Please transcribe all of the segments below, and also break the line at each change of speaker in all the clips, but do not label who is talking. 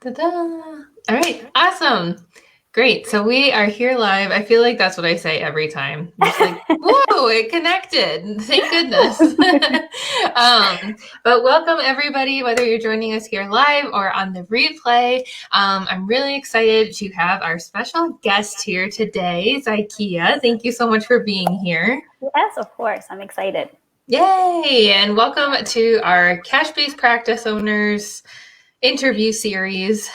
Ta-da! All right, awesome. Great. So we are here live. I feel like that's what I say every time. I'm just like, whoa, it connected. Thank goodness. But welcome everybody, whether you're joining us here live or on the replay. I'm really excited to have our special guest here today, Zykia. Thank you so much for being here.
Yes, of course. I'm excited.
Yay! And welcome to our Cash-Based Practice Owners interview series.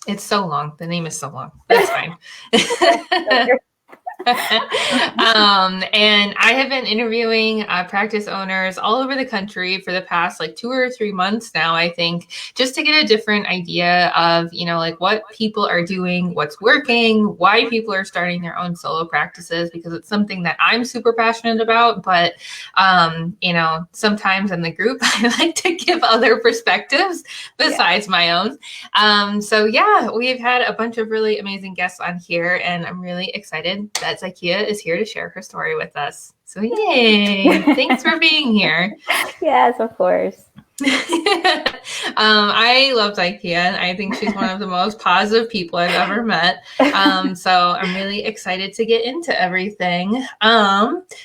It's so long. The name is so long. That's fine. And I have been interviewing practice owners all over the country for the past 2 or 3 months now, I think, just to get a different idea of, what people are doing, what's working, why people are starting their own solo practices, because it's something that I'm super passionate about. But, sometimes in the group, I like to give other perspectives besides my own. So yeah, we've had a bunch of really amazing guests on here, and I'm really excited that Zykia is here to share her story with us. So yay! Thanks for being here.
Yes, of course.
I love Zykia. I think she's one of the most positive people I've ever met. So I'm really excited to get into everything.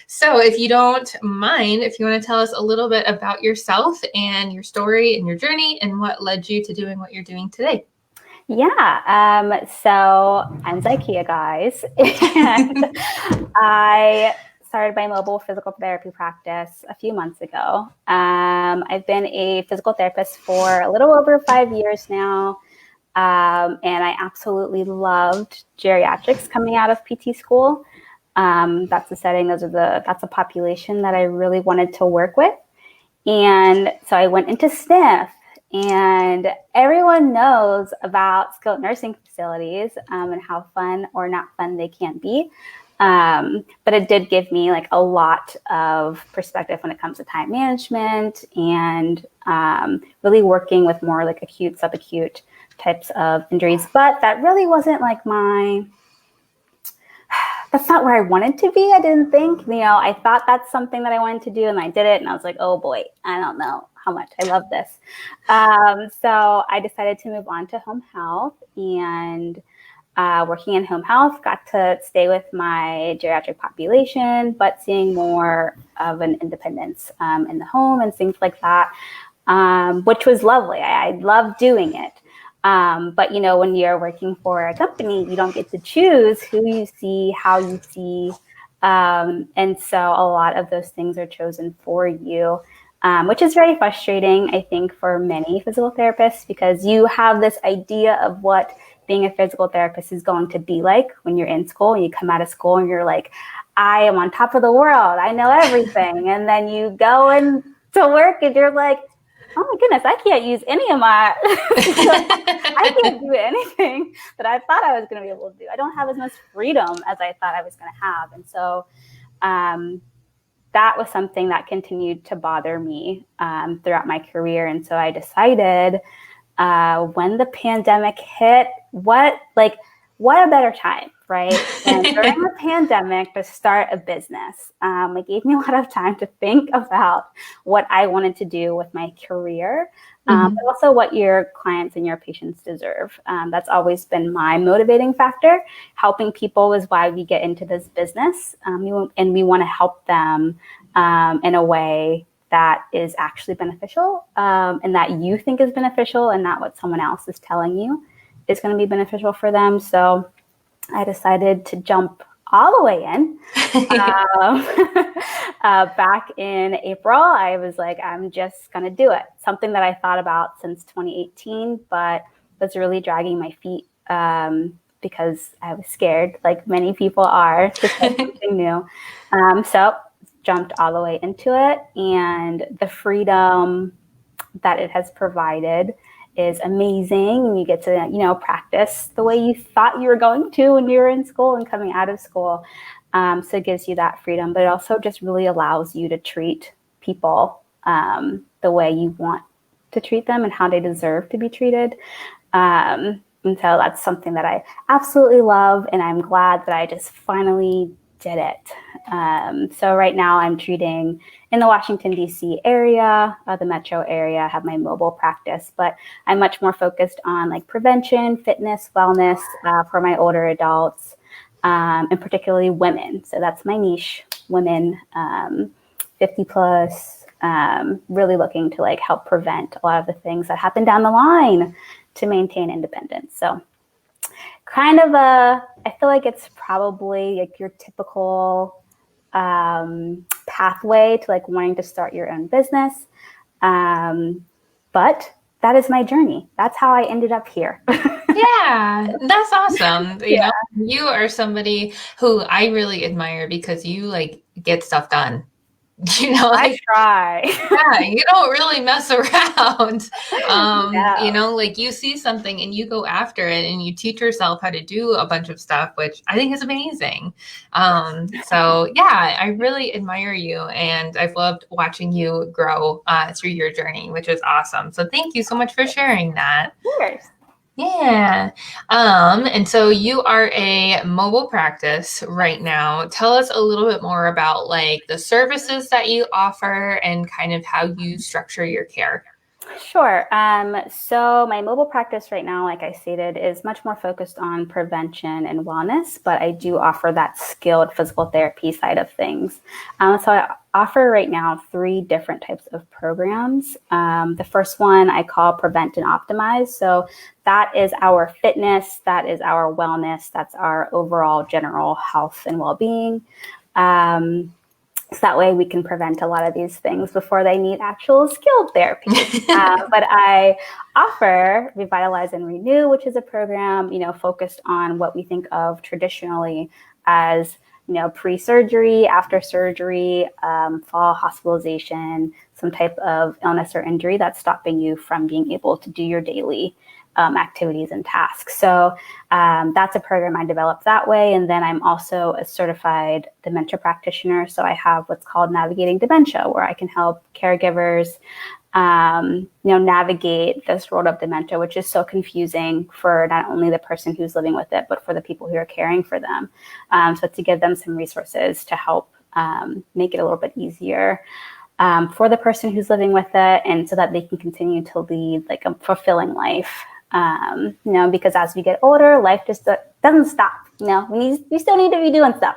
So if you don't mind, if you want to tell us a little bit about yourself and your story and your journey and what led you to doing what you're doing today.
Yeah. So I'm Zykia, guys. And I started my mobile physical therapy practice a few months ago. I've been a physical therapist for a little over 5 years now. And I absolutely loved geriatrics coming out of PT school. That's the setting. That's a population that I really wanted to work with. And so I went into SNF. And everyone knows about skilled nursing facilities and how fun or not fun they can be. But it did give me a lot of perspective when it comes to time management and really working with more acute, subacute types of injuries. But that really wasn't that's not where I wanted to be. I didn't think, I thought that's something that I wanted to do, and I did it. And I was like, oh boy, I don't know how much I love this. So I decided to move on to home health, and working in home health, got to stay with my geriatric population, but seeing more of an independence in the home and things like that, which was lovely. I loved doing it. But, when you're working for a company, you don't get to choose who you see, how you see. And so a lot of those things are chosen for you. Which is very frustrating, I think, for many physical therapists, because you have this idea of what being a physical therapist is going to be like when you're in school, and you come out of school and you're like, I am on top of the world. I know everything. And then you go into work and you're like, oh my goodness, I can't use any of my, I can't do anything that I thought I was going to be able to do. I don't have as much freedom as I thought I was going to have. And so, that was something that continued to bother me throughout my career. And so I decided when the pandemic hit, what a better time, right? And during the pandemic to start a business. It gave me a lot of time to think about what I wanted to do with my career, but also what your clients and your patients deserve. That's always been my motivating factor. Helping people is why we get into this business, and we want to help them in a way that is actually beneficial, and that you think is beneficial, and not what someone else is telling you is going to be beneficial for them. So I decided to jump all the way in. Back in April, I was like, I'm just going to do it. Something that I thought about since 2018, but was really dragging my feet because I was scared, like many people are, to try something new. So jumped all the way into it, and the freedom that it has provided is amazing. And you get to, practice the way you thought you were going to when you were in school and coming out of school. So it gives you that freedom, but it also just really allows you to treat people the way you want to treat them and how they deserve to be treated. And so that's something that I absolutely love. And I'm glad that I just finally did it. So right now I'm treating in the Washington, D.C. area, the metro area. I have my mobile practice, but I'm much more focused on like prevention, fitness, wellness for my older adults, and particularly women. So that's my niche, women 50 plus, really looking to like help prevent a lot of the things that happen down the line to maintain independence. So kind of I feel like it's probably like your typical pathway to like wanting to start your own business. But that is my journey. That's how I ended up here.
Yeah, that's awesome. You know, you are somebody who I really admire because you like get stuff done. You know,
I
like,
try.
yeah, you don't really mess around.
No.
You know, like you see something and you go after it and you teach yourself how to do a bunch of stuff, which I think is amazing. So yeah, I really admire you and I've loved watching you grow through your journey, which is awesome. So thank you so much for sharing that.
Of course.
Yeah. And so you are a mobile practice right now. Tell us a little bit more about like the services that you offer and kind of how you structure your care.
Sure. So my mobile practice right now, like I stated, is much more focused on prevention and wellness, but I do offer that skilled physical therapy side of things. So I offer right now 3 different types of programs. The first one I call Prevent and Optimize. So that is our fitness, that is our wellness, that's our overall general health and well-being. So that way we can prevent a lot of these things before they need actual skilled therapy. But I offer Revitalize and Renew, which is a program, focused on what we think of traditionally as, pre-surgery, after surgery, fall hospitalization, some type of illness or injury that's stopping you from being able to do your daily activities and tasks. So that's a program I developed that way. And then I'm also a certified dementia practitioner. So I have what's called Navigating Dementia, where I can help caregivers, navigate this road of dementia, which is so confusing for not only the person who's living with it, but for the people who are caring for them. So to give them some resources to help make it a little bit easier for the person who's living with it, and so that they can continue to lead like a fulfilling life. Because as we get older, life just doesn't stop. We still need to be doing stuff.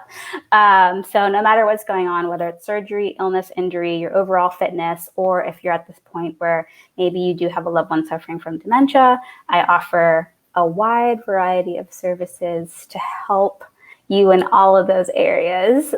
So no matter what's going on, whether it's surgery, illness, injury, your overall fitness, or if you're at this point where maybe you do have a loved one suffering from dementia, I offer a wide variety of services to help you in all of those areas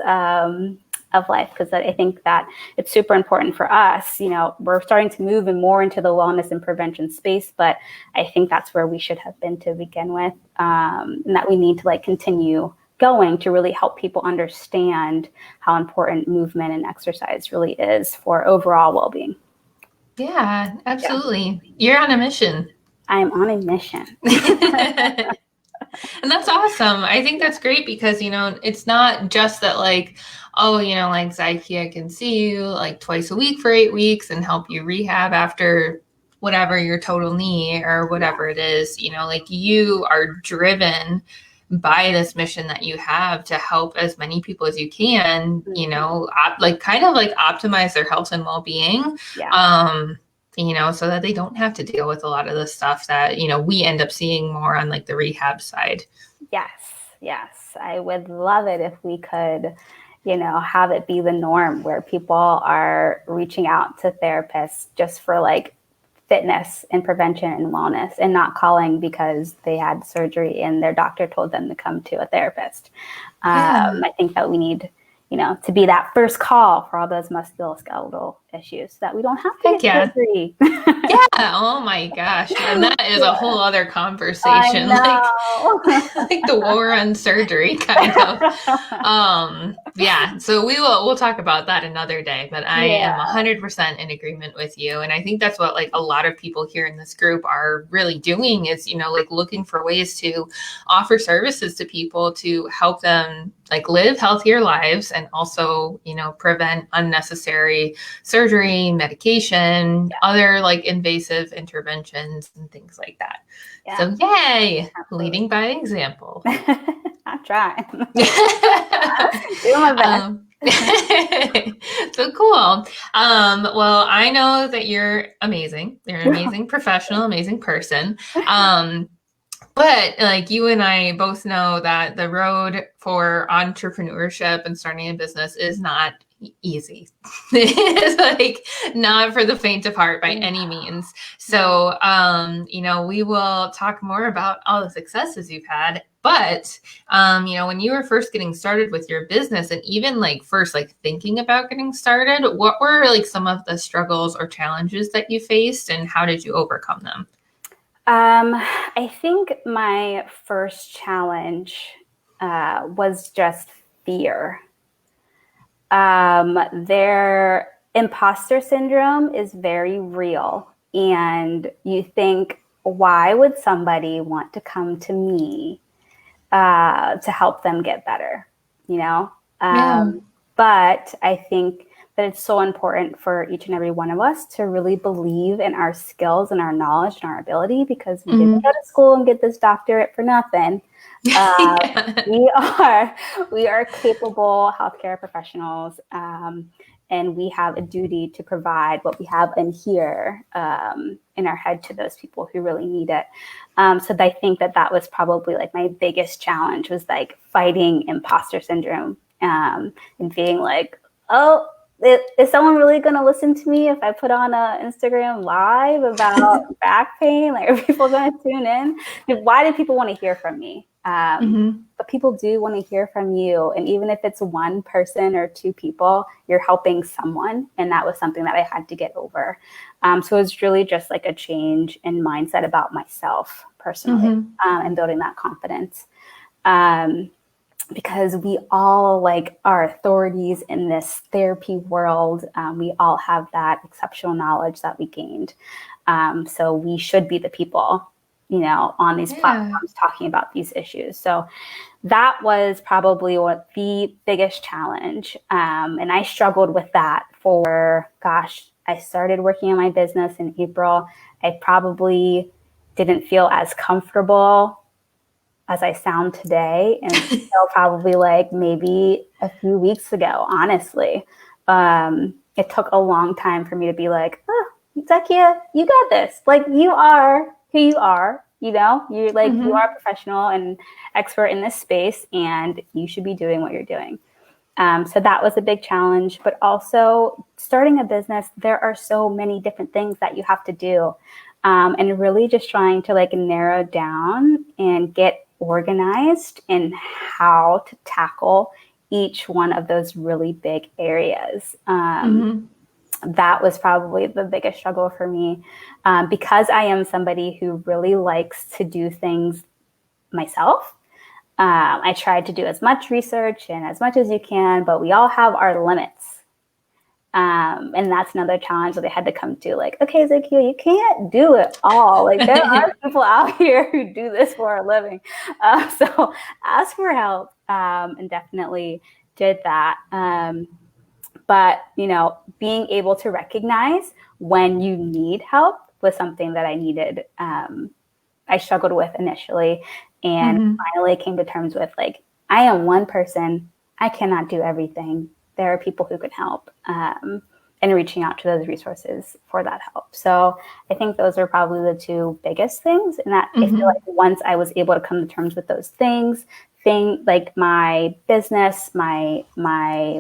of life, because I think that it's super important for us. We're starting to move more into the wellness and prevention space, but I think that's where we should have been to begin with, and that we need to continue going to really help people understand how important movement and exercise really is for overall well-being.
Yeah, absolutely. Yeah. You're on a mission.
I'm on a mission.
And that's awesome. I think that's great because, it's not just that Zykia can see you twice a week for 8 weeks and help you rehab after whatever your total knee or whatever it is, you are driven by this mission that you have to help as many people as you can, optimize their health and well-being. Yeah. So that they don't have to deal with a lot of the stuff that, we end up seeing more on the rehab side.
Yes. I would love it if we could, have it be the norm where people are reaching out to therapists just for fitness and prevention and wellness, and not calling because they had surgery and their doctor told them to come to a therapist. I think that we need, to be that first call for all those musculoskeletal issues so that we don't have to get surgery.
Yeah. Oh my gosh. And that is a whole other conversation. Like the war on surgery kind of. Yeah. So we'll talk about that another day, but I am 100% in agreement with you. And I think that's what a lot of people here in this group are really doing is, looking for ways to offer services to people to help them live healthier lives and also, prevent unnecessary surgery, medication, other invasive interventions and things like that. Yeah. So yay, leading by example.
trying. Doing my best.
So cool. Well, I know that you're amazing. You're an amazing professional, amazing person. But like you and I both know that the road for entrepreneurship and starting a business is not easy. It's like not for the faint of heart by any means. So, we will talk more about all the successes you've had. But, when you were first getting started with your business and even like first like thinking about getting started, what were like some of the struggles or challenges that you faced and how did you overcome them?
I think my first challenge was just fear. Their imposter syndrome is very real. And you think, why would somebody want to come to me to help them get better? But I think that it's so important for each and every one of us to really believe in our skills and our knowledge and our ability, because we didn't go to school and get this doctorate for nothing. We are capable healthcare professionals, and we have a duty to provide what we have in here in our head to those people who really need it. So I think that was probably like my biggest challenge, was like fighting imposter syndrome and being like, oh, is someone really going to listen to me if I put on a Instagram live about back pain? Like, are people going to tune in? Why do people want to hear from me? But people do want to hear from you. And even if it's one person or two people, you're helping someone. And that was something that I had to get over. So it's really just like a change in mindset about myself personally, and building that confidence. Because we all like are authorities in this therapy world. We all have that exceptional knowledge that we gained. So we should be the people, on these platforms talking about these issues. So that was probably what the biggest challenge. And I struggled with that I started working in my business in April. I probably didn't feel as comfortable as I sound today, and still probably like maybe a few weeks ago, honestly. It took a long time for me to be like, oh, Zykia, you got this. Like, you are who you are, you're like, you are a professional and expert in this space, and you should be doing what you're doing. So that was a big challenge, but also starting a business, there are so many different things that you have to do. And really just trying to like narrow down and get organized in how to tackle each one of those really big areas. That was probably the biggest struggle for me, because I am somebody who really likes to do things myself. I tried to do as much research and as much as you can, but we all have our limits. And that's another challenge that they had to come to. Like, okay, Zykia, you can't do it all. Like, there are people out here who do this for a living. So ask for help, and definitely did that. But, being able to recognize when you need help was something that I needed. I struggled with initially, and finally came to terms with, like, I am one person. I cannot do everything. There are people who can help, and reaching out to those resources for that help. So I think those are probably the two biggest things. And that I feel like once I was able to come to terms with those things, like my business, my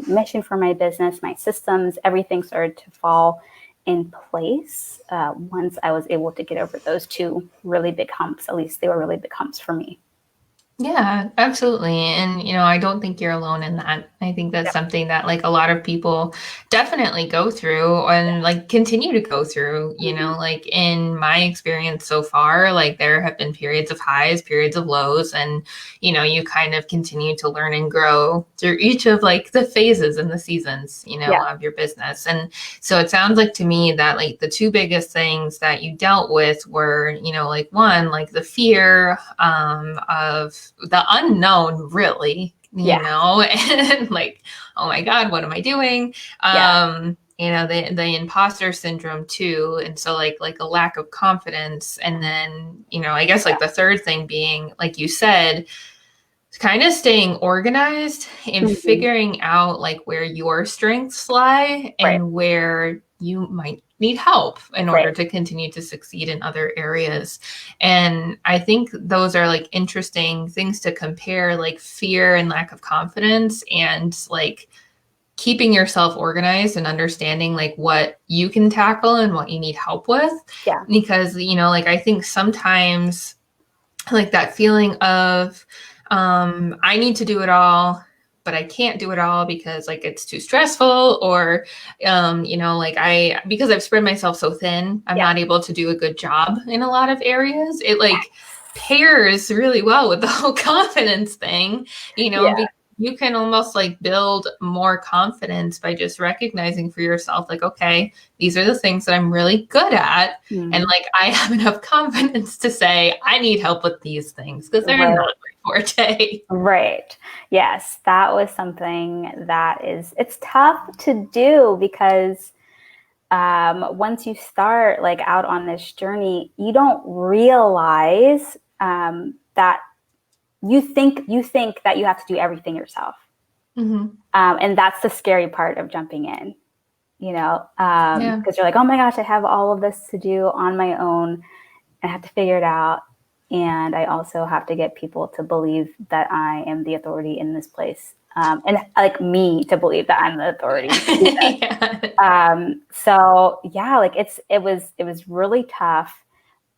mission for my business, my systems, everything started to fall in place once I was able to get over those two really big humps. At least they were really big humps for me.
Yeah, absolutely. And, I don't think you're alone in that. I think that's something that like a lot of people definitely go through and like continue to go through, like in my experience so far, like there have been periods of highs, periods of lows, and, you kind of continue to learn and grow through each of like the phases and the seasons, of your business. And so it sounds like to me that like the two biggest things that you dealt with were, like one, like the fear of the unknown, really, and like, oh my God, what am I doing? The imposter syndrome too. And so like a lack of confidence. And then, I guess like the third thing being, like you said, kind of staying organized and figuring out like where your strengths lie and where you might need help in order to continue to succeed in other areas. And I think those are like interesting things to compare, like fear and lack of confidence, and like keeping yourself organized and understanding like what you can tackle and what you need help with.
Yeah.
Because, you know, like I think sometimes like that feeling of I need to do it all, but I can't do it all because like it's too stressful, or you know, like because I've spread myself so thin, I'm not able to do a good job in a lot of areas. It like pairs really well with the whole confidence thing, you know, because you can almost like build more confidence by just recognizing for yourself, like, okay, these are the things that I'm really good at. And like, I have enough confidence to say, I need help with these things because they're not my forte.
Right. Yes. That was something that it's tough to do because once you start like out on this journey, you don't realize that you think that you have to do everything yourself. And that's the scary part of jumping in, you know, because you're like, oh my gosh, I have all of this to do on my own. I have to figure it out. And I also have to get people to believe that I am the authority in this place. And like me to believe that I'm the authority. So yeah, like it was really tough.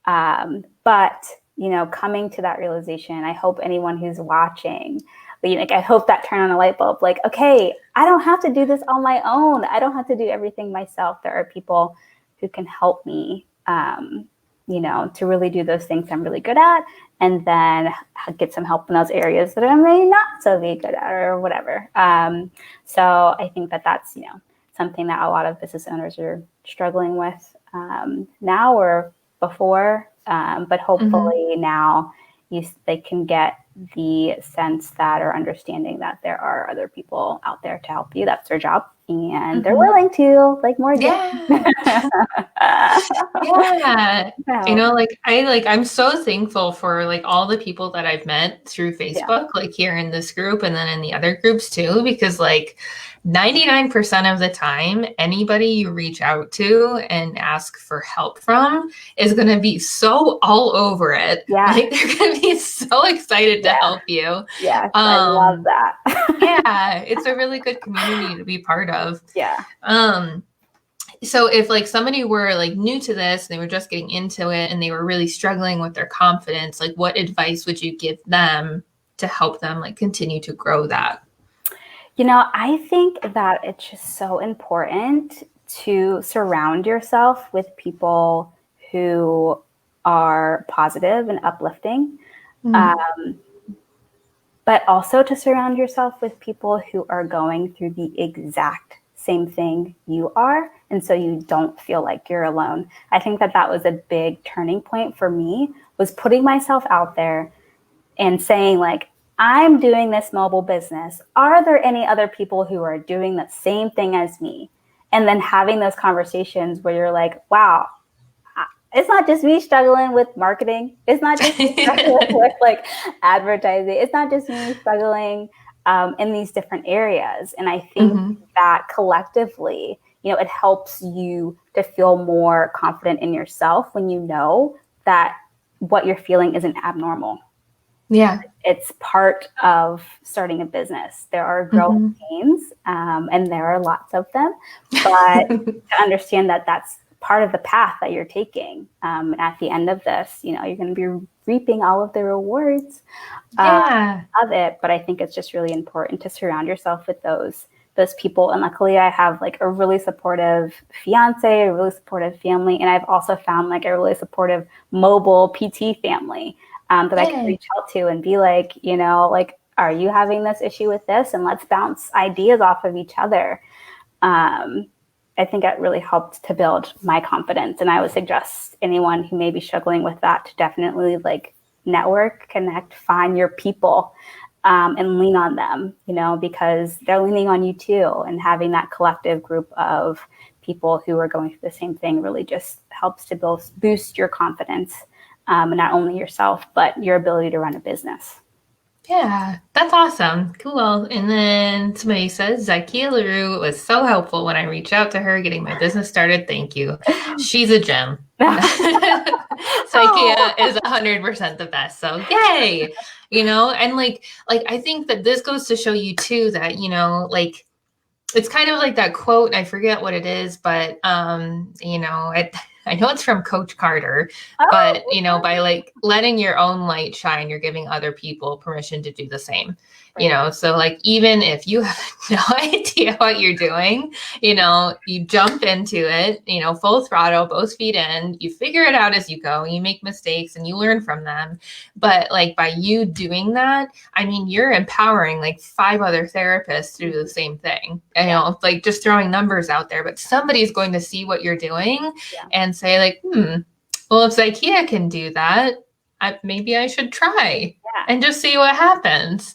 But you know, coming to that realization, I hope anyone who's watching, like, I hope that turn on a light bulb, like, okay, I don't have to do this on my own. I don't have to do everything myself. There are people who can help me, you know, to really do those things I'm really good at, and then get some help in those areas that I may not so be good at or whatever. So I think that that's, you know, something that a lot of business owners are struggling with now or before. But hopefully now they can get the sense that, or understanding that there are other people out there to help you. That's their job. And they're willing to, like Morgan.
You know, like I'm so thankful for like all the people that I've met through Facebook, like here in this group and then in the other groups too, because like 99% of the time, anybody you reach out to and ask for help from is going to be so all over it. Like they're going to be so excited to help you.
I love that.
It's a really good community to be part of.
Yeah.
So if like somebody were like new to this, and they were just getting into it and they were really struggling with their confidence, like what advice would you give them to help them like continue to grow that?
You know, I think that it's just so important to surround yourself with people who are positive and uplifting, but also to surround yourself with people who are going through the exact same thing you are. And so you don't feel like you're alone. I think that that was a big turning point for me, was putting myself out there and saying like, I'm doing this mobile business. Are there any other people who are doing the same thing as me? And then having those conversations where you're like, wow, it's not just me struggling with marketing. It's not just me struggling with like advertising. It's not just me struggling in these different areas. And I think that collectively, you know, it helps you to feel more confident in yourself when you know that what you're feeling isn't abnormal. It's part of starting a business. There are growing pains, and there are lots of them, but to understand that that's part of the path that you're taking. At the end of this, you know, you're going to be reaping all of the rewards of it. But I think it's just really important to surround yourself with those people. And luckily I have like a really supportive fiance, a really supportive family. And I've also found like a really supportive mobile PT family that I can reach out to and be like, you know, like, are you having this issue with this? And let's bounce ideas off of each other. I think it really helped to build my confidence. And I would suggest anyone who may be struggling with that to definitely like network, connect, find your people, and lean on them, you know, because they're leaning on you too. And having that collective group of people who are going through the same thing really just helps to boost your confidence, not only yourself, but your ability to run a business.
Yeah, that's awesome. Cool. And then somebody says, Zykia LaRue was so helpful when I reached out to her getting my business started. Thank you. She's a gem. Zykia is 100% the best. So yay. And like I think that this goes to show you too that, like it's kind of like that quote, I forget what it is, but I know it's from Coach Carter, but by like letting your own light shine, you're giving other people permission to do the same. So like even if you have no idea what you're doing, you jump into it, full throttle, both feet in, you figure it out as you go, you make mistakes and you learn from them. But like by you doing that, I mean, you're empowering like 5 other therapists to do the same thing. Like just throwing numbers out there, but somebody's going to see what you're doing and say like, well, if Zykia can do that, maybe I should try and just see what happens.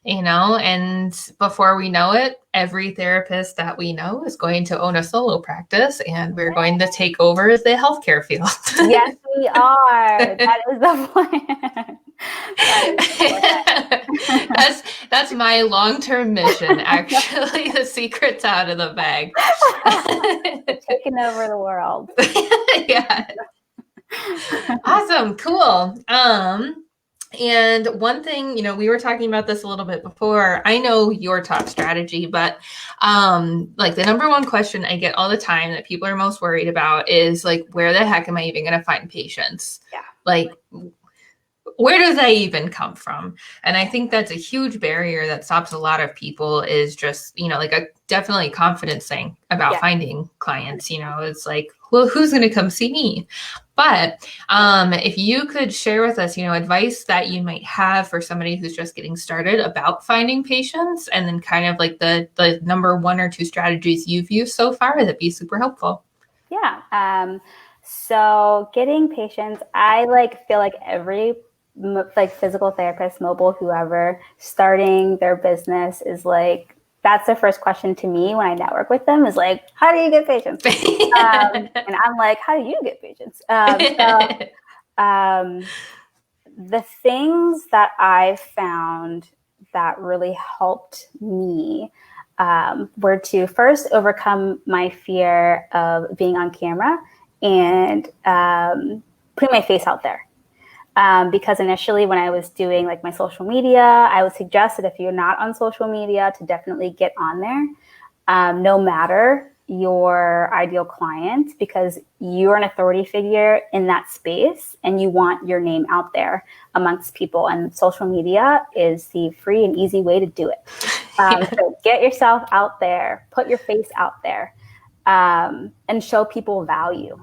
And before we know it, every therapist that we know is going to own a solo practice and we're going to take over the healthcare field.
Yes, we are. That is the
plan. That's my long-term mission, actually. The secret's out of the bag.
Taking over the world.
Yeah. Awesome. Cool. And one thing, we were talking about this a little bit before. I know your top strategy, but like the number one question I get all the time that people are most worried about is like, where the heck am I even going to find patients?
Yeah.
Like, where do they even come from? And I think that's a huge barrier that stops a lot of people is just, like a definitely confidence thing about finding clients. It's like, well, who's going to come see me? But if you could share with us, advice that you might have for somebody who's just getting started about finding patients, and then kind of like the number 1 or 2 strategies you've used so far, that'd be super helpful.
Yeah. So getting patients, I feel like every physical therapist, mobile, whoever starting their business is like, that's the first question to me when I network with them is like, how do you get patients? And I'm like, how do you get patients? The things that I found that really helped me were to first overcome my fear of being on camera and putting my face out there. Because initially when I was doing like my social media, I would suggest that if you're not on social media to definitely get on there, no matter your ideal client, because you're an authority figure in that space and you want your name out there amongst people. And social media is the free and easy way to do it. So get yourself out there, put your face out there, and show people value.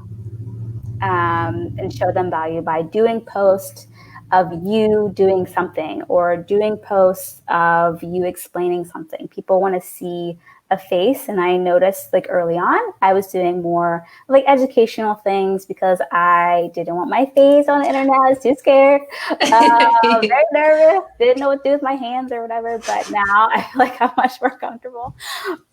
And show them value by doing posts of you doing something or doing posts of you explaining something. People want to see a face. And I noticed like early on, I was doing more like educational things because I didn't want my face on the internet. I was too scared, very nervous, didn't know what to do with my hands or whatever. But now I feel like I'm much more comfortable.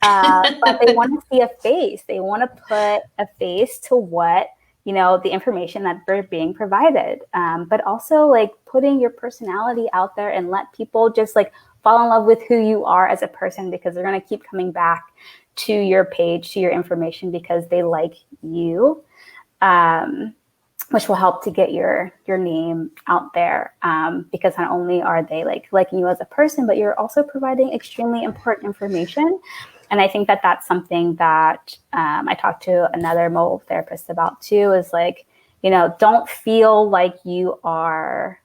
But they want to see a face. They want to put a face to what the information that they're being provided, but also like putting your personality out there and let people just like fall in love with who you are as a person, because they're going to keep coming back to your page, to your information, because they like you, which will help to get your name out there, because not only are they like liking you as a person, but you're also providing extremely important information. And I think that that's something that I talked to another mobile therapist about too, is like, don't feel like you are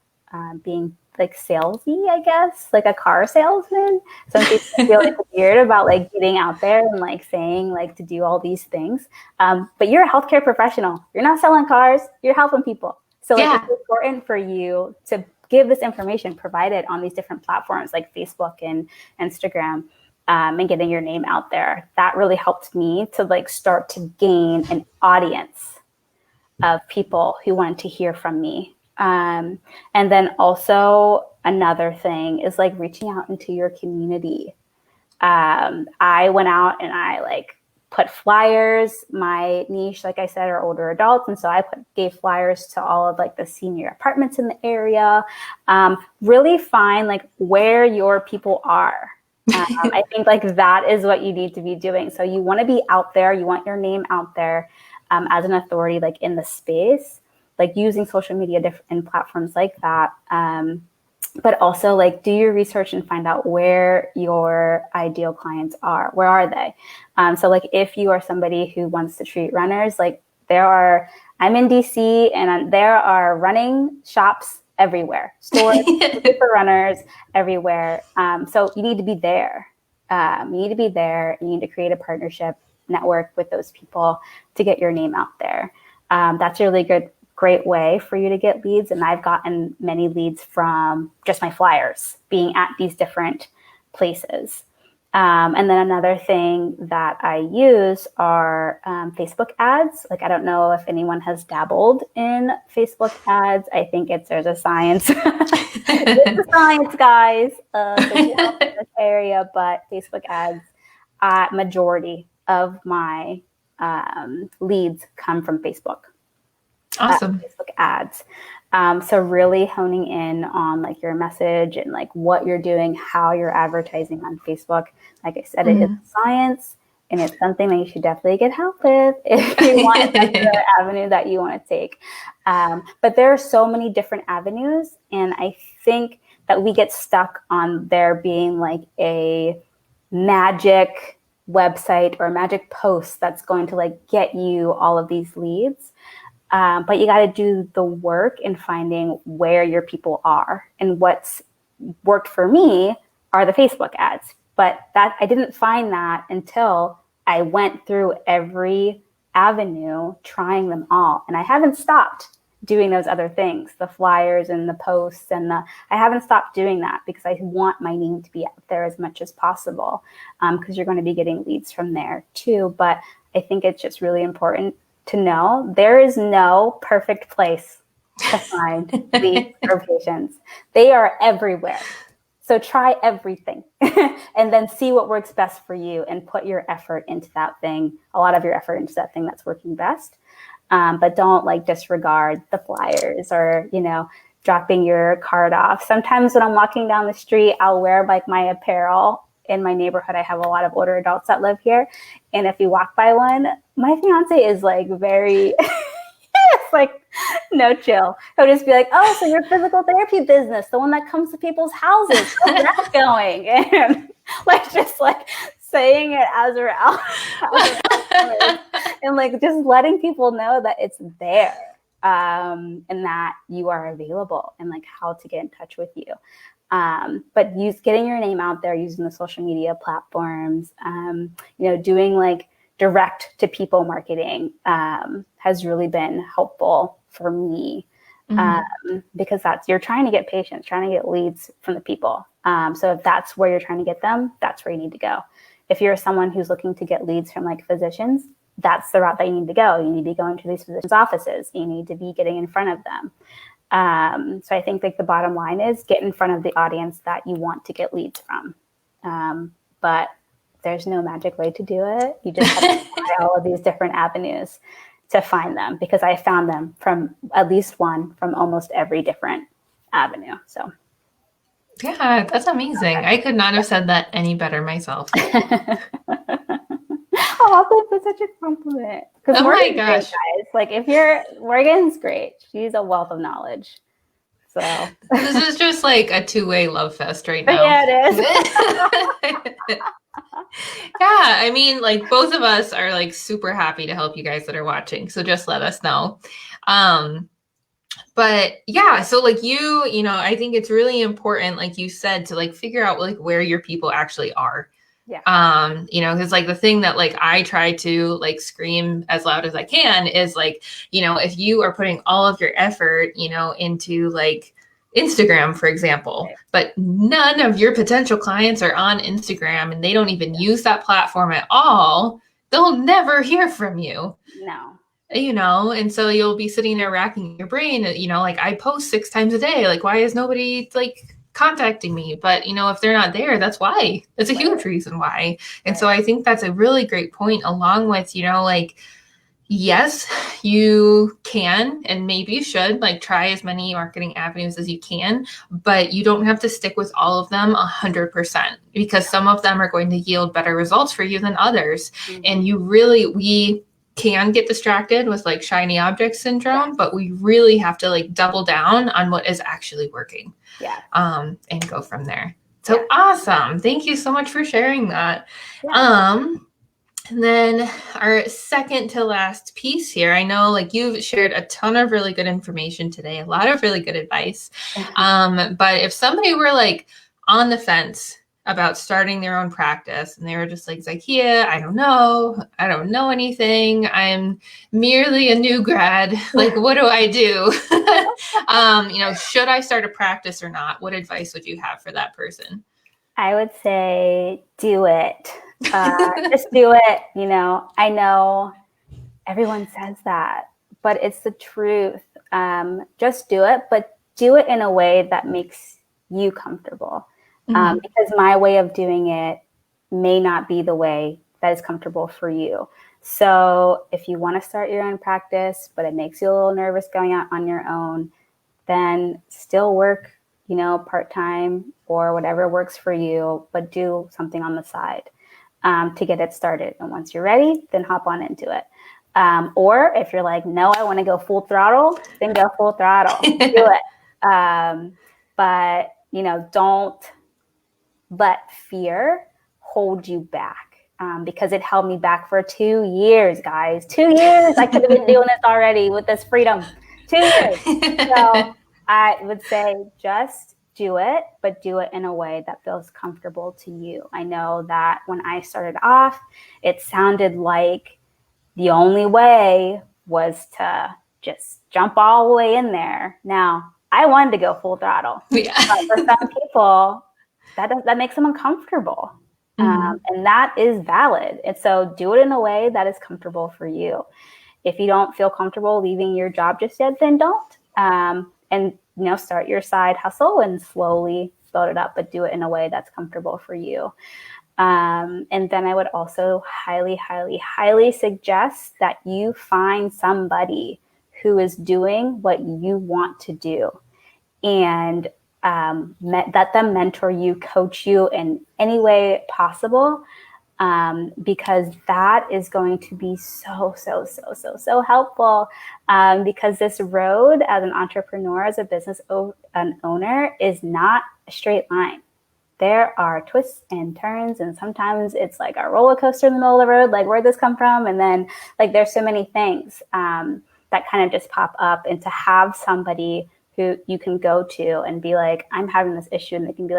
being like salesy, I guess, like a car salesman. Some people feel like weird about like getting out there and like saying like to do all these things. But you're a healthcare professional. You're not selling cars. You're helping people. So like, it's important for you to give this information provided on these different platforms like Facebook and Instagram. And getting your name out there. That really helped me to like start to gain an audience of people who wanted to hear from me. And then also another thing is like reaching out into your community. I went out and I like put flyers. My niche, like I said, are older adults. And so I gave flyers to all of like the senior apartments in the area. Really find like where your people are. I think like that is what you need to be doing. So you want to be out there. You want your name out there as an authority, like in the space, like using social media and platforms like that. But also like do your research and find out where your ideal clients are. Where are they? So like if you are somebody who wants to treat runners, like I'm in DC and there are running shops everywhere, stores for runners everywhere. So you need to be there. You need to be there. You need to create a partnership network with those people to get your name out there. That's a really great way for you to get leads. And I've gotten many leads from just my flyers being at these different places. And then another thing that I use are Facebook ads. Like, I don't know if anyone has dabbled in Facebook ads. I think there's a science. It's a science, guys. In this area, but Facebook ads, majority of my leads come from Facebook.
Awesome.
Facebook ads. So really honing in on like your message and like what you're doing, how you're advertising on Facebook. Like I said, it is science and it's something that you should definitely get help with if you want the avenue that you want to take. But there are so many different avenues. And I think that we get stuck on there being like a magic website or a magic post that's going to like get you all of these leads. But you got to do the work in finding where your people are. And what's worked for me are the Facebook ads. But that I didn't find that until I went through every avenue, trying them all. And I haven't stopped doing those other things, the flyers and the posts and I haven't stopped doing that because I want my name to be out there as much as possible, because you're going to be getting leads from there too. But I think it's just really important to know there is no perfect place to find leads or patients. They are everywhere. So try everything and then see what works best for you and put your effort into that thing, a lot of your effort into that thing that's working best. But don't like disregard the flyers or, dropping your card off. Sometimes when I'm walking down the street, I'll wear like my apparel. In my neighborhood, I have a lot of older adults that live here. And if you walk by one, my fiance is like very, it's like no chill. He'll just be like, oh, so your physical therapy business, the one that comes to people's houses, how's that going? And like, just like saying it as we're out. And like just letting people know that it's there and that you are available and like how to get in touch with you. But getting your name out there using the social media platforms, doing like direct to people marketing has really been helpful for me because you're trying to get patients, trying to get leads from the people. So if that's where you're trying to get them, that's where you need to go. If you're someone who's looking to get leads from like physicians, that's the route that you need to go. You need to be going to these physicians' offices. You need to be getting in front of them. So I think like the bottom line is get in front of the audience that you want to get leads from. But there's no magic way to do it. You just have to try all of these different avenues to find them because I found them from at least one from almost every different avenue. So.
Yeah, that's amazing. I could not have said that any better myself.
Oh, that's such a compliment.
Oh my gosh.
Great, guys. Like Morgan's great. She's a wealth of knowledge. So
this is just like a two-way love fest right now.
Yeah, it is.
Yeah, I mean, like both of us are like super happy to help you guys that are watching. So just let us know. But yeah, so like I think it's really important, like you said, to like figure out like where your people actually are.
Yeah.
Because like the thing that like I try to like scream as loud as I can is like, if you are putting all of your effort, into like Instagram, for example, right, but none of your potential clients are on Instagram and they don't even use that platform at all, they'll never hear from you.
No.
And so you'll be sitting there racking your brain, like I post 6 times a day. Like, why is nobody like contacting me. But, if they're not there, that's why. That's a huge reason why. And so I think that's a really great point, along with, yes, you can and maybe you should try as many marketing avenues as you can, but you don't have to stick with all of them 100% because some of them are going to yield better results for you than others. Mm-hmm. And we can get distracted with shiny object syndrome, but we really have to double down on what is actually working.
Yeah.
And go from there. So awesome. Thank you so much for sharing that. Yeah. And then our second to last piece here, I know you've shared a ton of really good information today, a lot of really good advice. But if somebody were on the fence about starting their own practice and they were just Zykia, I don't know anything. I'm merely a new grad. What do I do? Should I start a practice or not? What advice would you have for that person?
I would say do it. Just do it. I know everyone says that, but it's the truth. Just do it, but do it in a way that makes you comfortable. Because my way of doing it may not be the way that is comfortable for you. So if you want to start your own practice, but it makes you a little nervous going out on your own, then still work, part-time or whatever works for you, but do something on the side to get it started. And once you're ready, then hop on into it. Or if you're no, I want to go full throttle, then go full throttle, do it. But, don't let fear hold you back because it held me back for 2 years, guys. 2 years. I could have been doing this already with this freedom. 2 years. So I would say just do it, but do it in a way that feels comfortable to you. I know that when I started off, it sounded like the only way was to just jump all the way in there. Now, I wanted to go full throttle. Yeah. But for some people, that makes them uncomfortable. And that is valid. And so do it in a way that is comfortable for you. If you don't feel comfortable leaving your job just yet, then don't. And start your side hustle and slowly build it up, but do it in a way that's comfortable for you. And then I would also highly, highly, highly suggest that you find somebody who is doing what you want to do and let them mentor you, coach you in any way possible. Because that is going to be so helpful. Because this road as an entrepreneur, as a business owner, is not a straight line. There are twists and turns, and sometimes it's a roller coaster in the middle of the road. Where'd this come from? And then there's so many things that kind of just pop up, and to have somebody who you can go to and be I'm having this issue, and they can be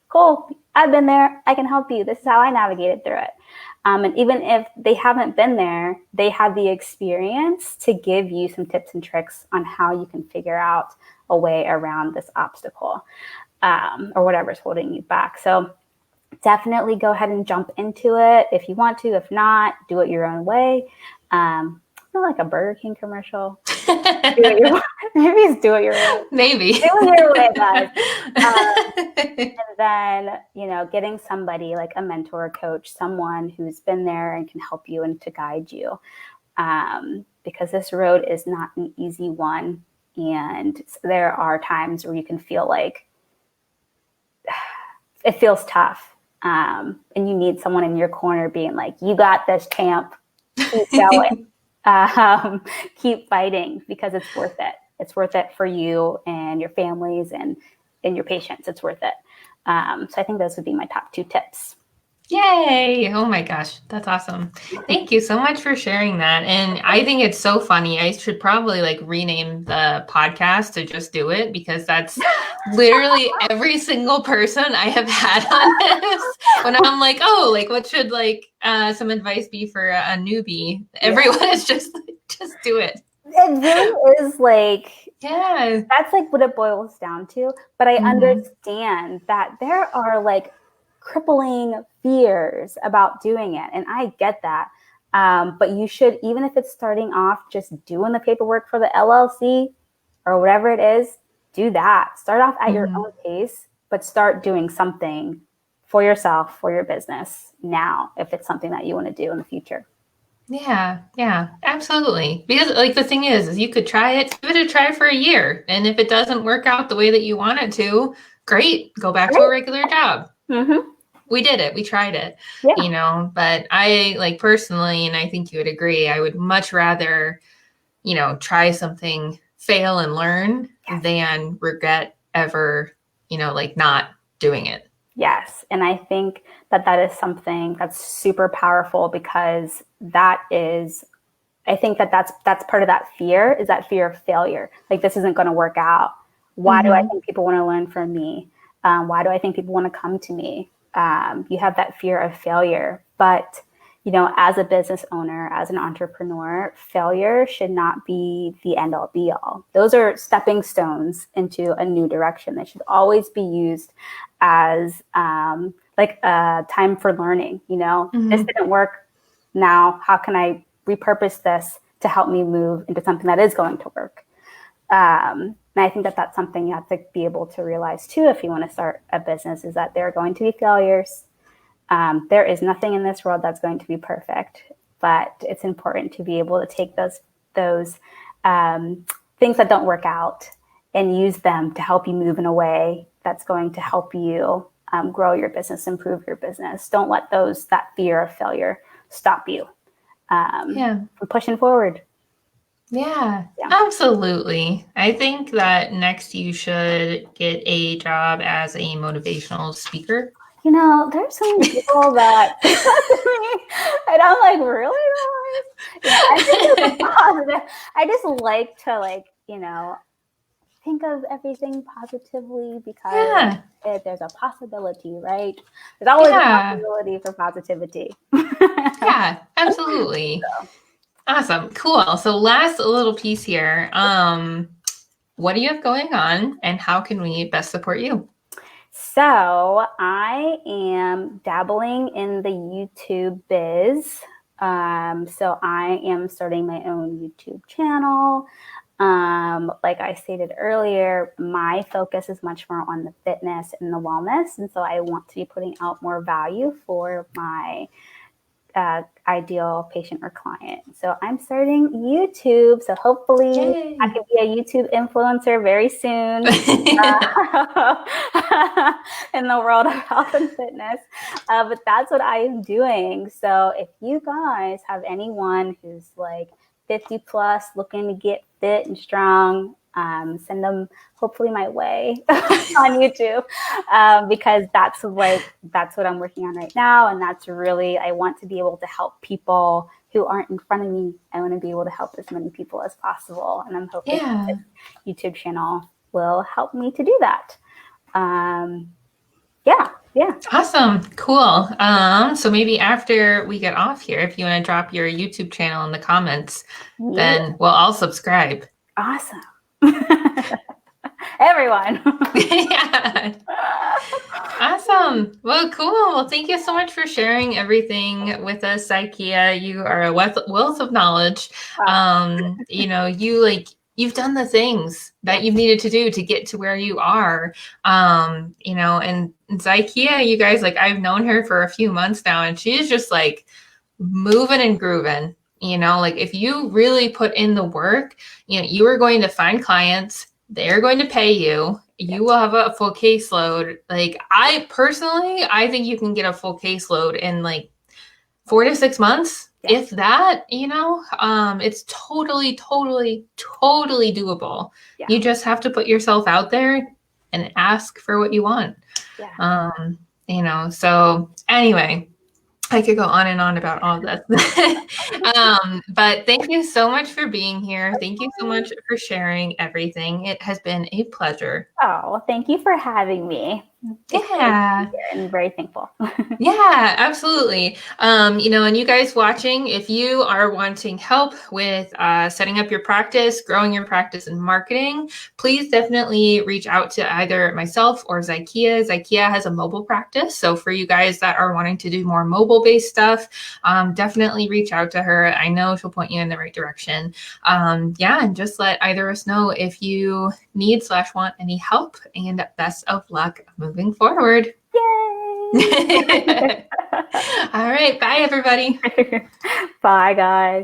cool, I've been there, I can help you. This is how I navigated through it. And even if they haven't been there, they have the experience to give you some tips and tricks on how you can figure out a way around this obstacle or whatever's holding you back. So definitely go ahead and jump into it if you want to. If not, do it your own way. Not like a Burger King commercial. Maybe it's do it your way.
Maybe.
Do it your way, guys. And then, getting somebody like a mentor, a coach, someone who's been there and can help you and to guide you. Because this road is not an easy one. And there are times where you can feel it feels tough. And you need someone in your corner being you got this, champ. Keep going. Keep fighting because it's worth it. It's worth it for you and your families and your patients. It's worth it. So I think those would be my top 2 tips.
Yay! Oh my gosh, that's awesome. Thank you so much for sharing that. And I think it's so funny. I should probably rename the podcast to Just Do It, because that's literally every single person I have had on this. When I'm what should some advice be for a newbie? Everyone is just do it.
It really is
yeah.
That's what it boils down to. But I understand that there are crippling fears about doing it. And I get that. But you should, even if it's starting off just doing the paperwork for the LLC or whatever it is, do that. Start off at your own pace but start doing something for yourself, for your business now, if it's something that you want to do in the future.
Yeah, absolutely. Because like the thing is you could try it, give it a try for a year. And if it doesn't work out the way that you want it to, great, go back to a regular job.
Mm-hmm.
We did it. We tried it,
Yeah.
but I like personally, and I think you would agree, I would much rather, try something, fail and learn than regret ever, like not doing it.
Yes. And I think that is something that's super powerful, because I think that's part of that fear, is that fear of failure. Like, this isn't going to work out. Why do I think people want to learn from me? Why do I think people want to come to me? You have that fear of failure. But, as a business owner, as an entrepreneur, failure should not be the end all be all. Those are stepping stones into a new direction. They should always be used as like a time for learning. This didn't work. Now, how can I repurpose this to help me move into something that is going to work? And I think that that's something you have to be able to realize too, if you want to start a business, is that there are going to be failures. There is nothing in this world that's going to be perfect, but it's important to be able to take those things that don't work out and use them to help you move in a way that's going to help you grow your business, improve your business. Don't let that fear of failure stop you from pushing forward.
Yeah, absolutely. I think that next you should get a job as a motivational speaker.
There's so many people that and I'm like, really? I think it's positive. I just like to think of everything positively, because there's a possibility, right? There's always a possibility for positivity.
Yeah, absolutely. Awesome. Cool. So last little piece here. What do you have going on, and how can we best support you?
So I am dabbling in the YouTube biz. So I am starting my own YouTube channel. Like I stated earlier, my focus is much more on the fitness and the wellness. And so I want to be putting out more value for my ideal patient or client. So I'm starting YouTube. So hopefully I can be a YouTube influencer very soon in the world of health and fitness. But that's what I am doing. So if you guys have anyone who's like 50 plus looking to get fit and strong, send them hopefully my way on YouTube, because that's what I'm working on right now. And that's really, I want to be able to help people who aren't in front of me. I want to be able to help as many people as possible. And I'm hoping this YouTube channel will help me to do that. Yeah.
Awesome. Cool. So maybe after we get off here, if you want to drop your YouTube channel in the comments, then we'll all subscribe.
Awesome. Everyone.
Yeah. Awesome. Well, cool. Well, thank you so much for sharing everything with us, Zykia. You are a wealth of knowledge. You've done the things that you've needed to do to get to where you are. And Zykia, you guys, like, I've known her for a few months now, and she's just like moving and grooving. Like, if you really put in the work, you are going to find clients. They're going to pay you. You will have a full caseload. Like, I think you can get a full caseload in like 4 to 6 months. If that, it's totally doable. Yeah. You just have to put yourself out there and ask for what you want. Yeah. So anyway, I could go on and on about all this. But thank you so much for being here. Thank you so much for sharing everything. It has been a pleasure.
Oh, well, thank you for having me.
Yeah.
I'm very thankful.
Yeah, absolutely. And you guys watching, if you are wanting help with setting up your practice, growing your practice, and marketing, please definitely reach out to either myself or Zykia. Zykia has a mobile practice. So for you guys that are wanting to do more mobile-based stuff, definitely reach out to her. I know she'll point you in the right direction. And just let either of us know if you need/want any help, and best of luck moving moving forward.
Yay!
All right. Bye, everybody.
Bye, guys.